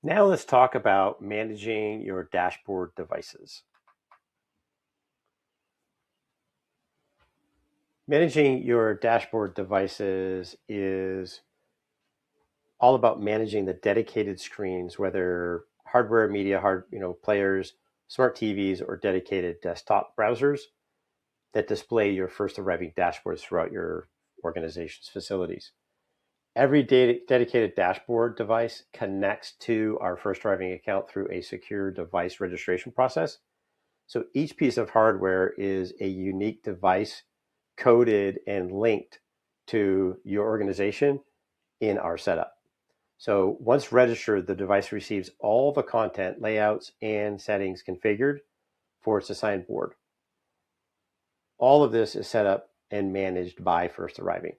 Now let's talk about managing your dashboard devices. Managing your dashboard devices is all about managing the dedicated screens, whether hardware, media, players, smart TVs, or dedicated desktop browsers that display your first arriving dashboards throughout your organization's facilities. Every dedicated dashboard device connects to our first arriving account through a secure device registration process. So each piece of hardware is a unique device coded and linked to your organization in our setup. So once registered, the device receives all the content, layouts, and settings configured for its assigned board. All of this is set up and managed by First Arriving.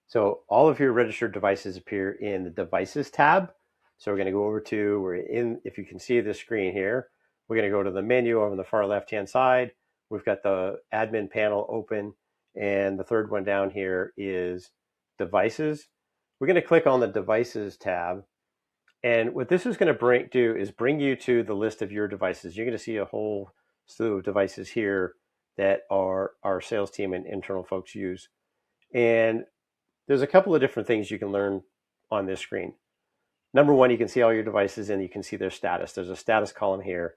So all of your registered devices appear in the Devices tab. So we're going to go over to, if you can see the screen here, we're going to go to the menu over on the far left-hand side. We've got the admin panel open, and the third one down here is Devices. We're going to click on the Devices tab, and what this is going to do is bring you to the list of your devices. You're going to see a whole slew of devices here that our sales team and internal folks use. And there's a couple of different things you can learn on this screen. Number one, you can see all your devices and you can see their status. There's a status column here,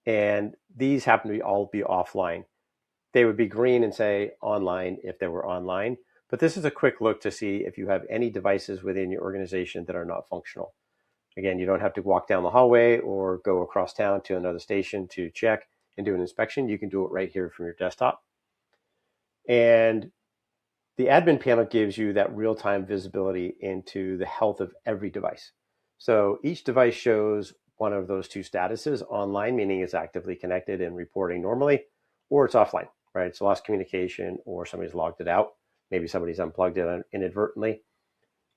and these happen to all be offline. They would be green and say online if they were online, but this is a quick look to see if you have any devices within your organization that are not functional. Again, you don't have to walk down the hallway or go across town to another station to check and do an inspection. You can do it right here from your desktop. And the admin panel gives you that real-time visibility into the health of every device. So each device shows one of those two statuses: online, meaning it's actively connected and reporting normally, or it's offline, right? It's lost communication or somebody's logged it out. Maybe somebody's unplugged it inadvertently.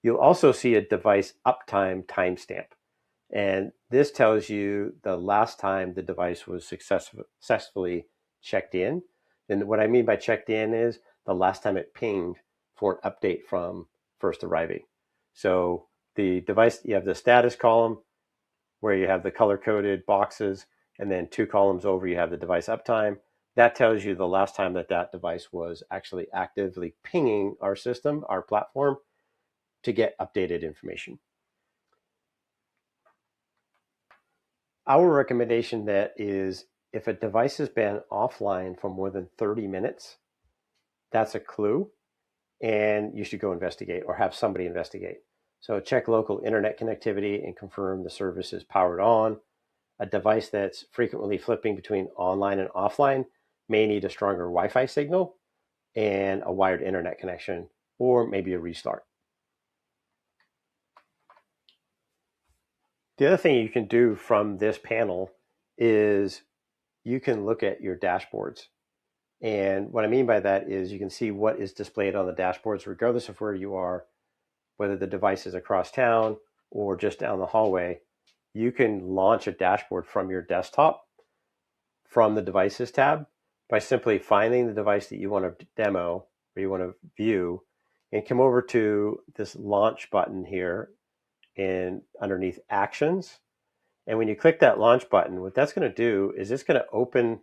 You'll also see a device uptime timestamp. And this tells you the last time the device was successfully checked in. And what I mean by checked in is the last time it pinged for an update from First Arriving. So the device, you have the status column where you have the color-coded boxes, and then two columns over you have the device uptime. That tells you the last time that device was actually actively pinging our system, our platform, to get updated information. Our recommendation that is, if a device has been offline for more than 30 minutes, that's a clue, and you should go investigate or have somebody investigate. So check local internet connectivity and confirm the service is powered on. A device that's frequently flipping between online and offline may need a stronger Wi-Fi signal and a wired internet connection, or maybe a restart. The other thing you can do from this panel is you can look at your dashboards. And what I mean by that is you can see what is displayed on the dashboards, regardless of where you are, whether the device is across town or just down the hallway. You can launch a dashboard from your desktop from the Devices tab by simply finding the device that you want to demo or you want to view, and come over to this launch button here and underneath Actions. And when you click that launch button, what that's going to do is it's going to open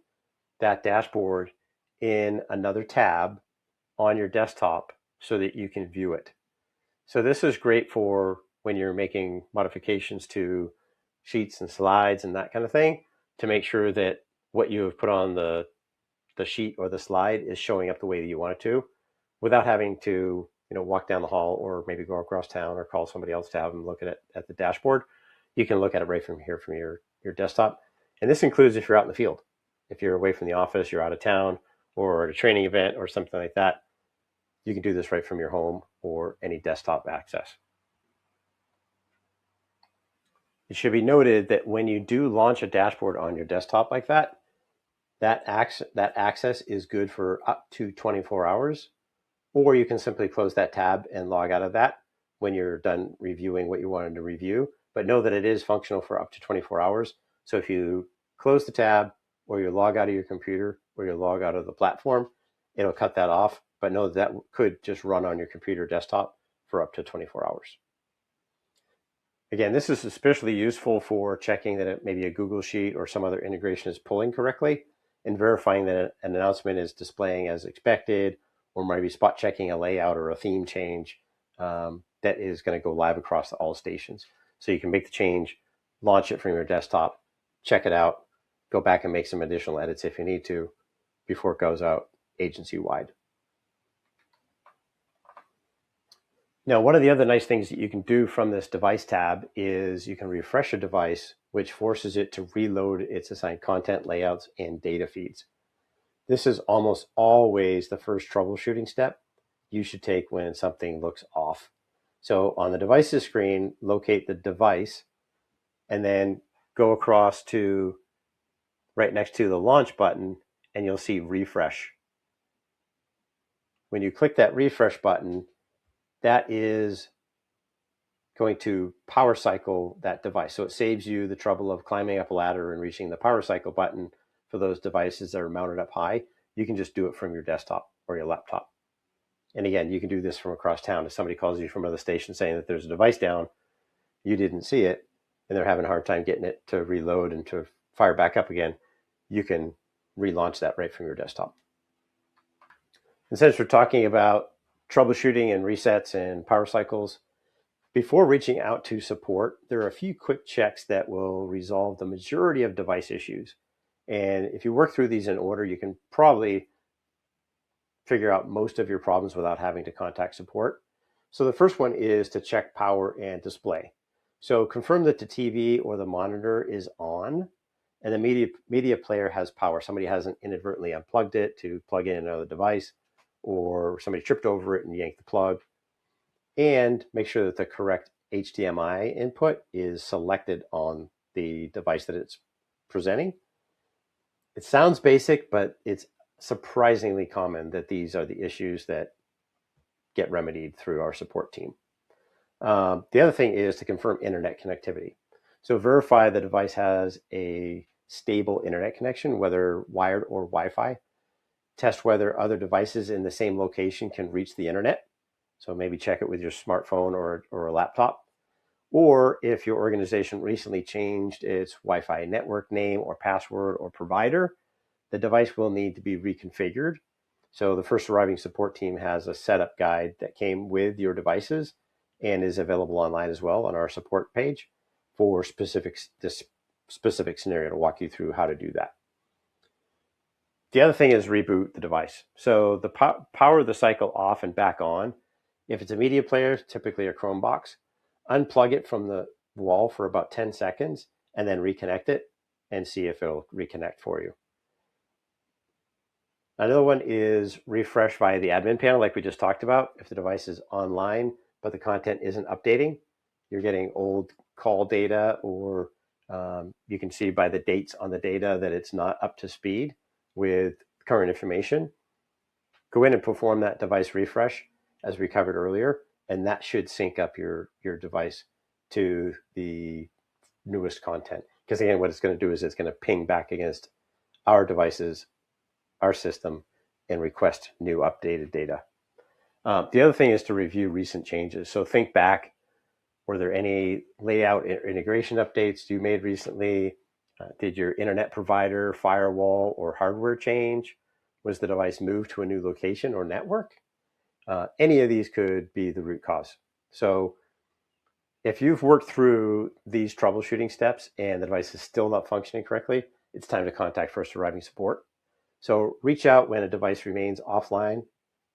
that dashboard in another tab on your desktop so that you can view it. So this is great for when you're making modifications to sheets and slides and that kind of thing, to make sure that what you have put on the sheet or the slide is showing up the way that you want it to, without having to walk down the hall or maybe go across town or call somebody else to have them look at the dashboard. You can look at it right from here from your desktop. And this includes if you're out in the field. If you're away from the office, you're out of town, or at a training event or something like that, you can do this right from your home or any desktop access. It should be noted that when you do launch a dashboard on your desktop like that, that access is good for up to 24 hours, or you can simply close that tab and log out of that when you're done reviewing what you wanted to review. But know that it is functional for up to 24 hours. So if you close the tab, or you log out of your computer, or you log out of the platform, it'll cut that off. But know that could just run on your computer desktop for up to 24 hours. Again, this is especially useful for checking that maybe a Google Sheet or some other integration is pulling correctly and verifying that an announcement is displaying as expected, or maybe spot checking a layout or a theme change that is going to go live across all stations. So you can make the change, launch it from your desktop, check it out, go back and make some additional edits if you need to before it goes out agency-wide. Now, one of the other nice things that you can do from this device tab is you can refresh a device, which forces it to reload its assigned content, layouts, and data feeds. This is almost always the first troubleshooting step you should take when something looks off. So on the devices screen, locate the device and then go across to right next to the launch button and you'll see refresh. When you click that refresh button, that is going to power cycle that device. So it saves you the trouble of climbing up a ladder and reaching the power cycle button for those devices that are mounted up high. You can just do it from your desktop or your laptop. And again, you can do this from across town. If somebody calls you from another station saying that there's a device down, you didn't see it, and they're having a hard time getting it to reload and to fire back up again, you can relaunch that right from your desktop. And since we're talking about troubleshooting and resets and power cycles, before reaching out to support, there are a few quick checks that will resolve the majority of device issues. And if you work through these in order, you can probably figure out most of your problems without having to contact support. So the first one is to check power and display. So confirm that the TV or the monitor is on and the media player has power. Somebody hasn't inadvertently unplugged it to plug in another device, or somebody tripped over it and yanked the plug. And make sure that the correct HDMI input is selected on the device that it's presenting. It sounds basic, but it's surprisingly common that these are the issues that get remedied through our support team. The other thing is to confirm internet connectivity. So verify the device has a stable internet connection, whether wired or Wi-Fi. Test whether other devices in the same location can reach the internet. So maybe check it with your smartphone or a laptop. Or if your organization recently changed its Wi-Fi network name or password or provider, the device will need to be reconfigured. So the first arriving support team has a setup guide that came with your devices and is available online as well on our support page for this specific scenario to walk you through how to do that. The other thing is reboot the device. So the power the cycle off and back on. If it's a media player, typically a Chromebox, unplug it from the wall for about 10 seconds and then reconnect it and see if it'll reconnect for you. Another one is refresh via the admin panel, like we just talked about. If the device is online, but the content isn't updating, you're getting old call data, or you can see by the dates on the data that it's not up to speed with current information. Go in and perform that device refresh as we covered earlier, and that should sync up your device to the newest content. Because again, what it's going to do is it's going to ping back against our devices, our system, and request new updated data. The other thing is to review recent changes. So think back, were there any layout or integration updates you made recently? Did your internet provider, firewall, or hardware change? Was the device moved to a new location or network? Any of these could be the root cause. So if you've worked through these troubleshooting steps and the device is still not functioning correctly, it's time to contact first arriving support. So reach out when a device remains offline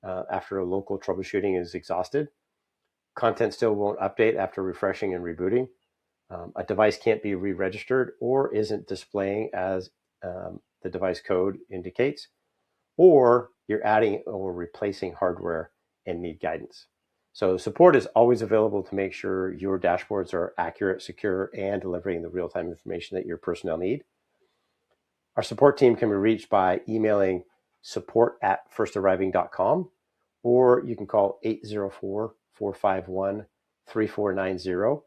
after a local troubleshooting is exhausted. Content still won't update after refreshing and rebooting. A device can't be re-registered or isn't displaying as the device code indicates, or you're adding or replacing hardware and need guidance. So support is always available to make sure your dashboards are accurate, secure, and delivering the real-time information that your personnel need. Our support team can be reached by emailing support@firstarriving.com, or you can call 804-451-3490.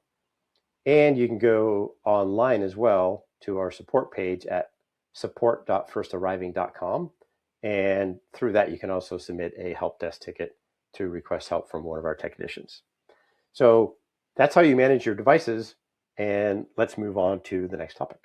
And you can go online as well to our support page at support.firstarriving.com. And through that, you can also submit a help desk ticket to request help from one of our technicians. So that's how you manage your devices and let's move on to the next topic.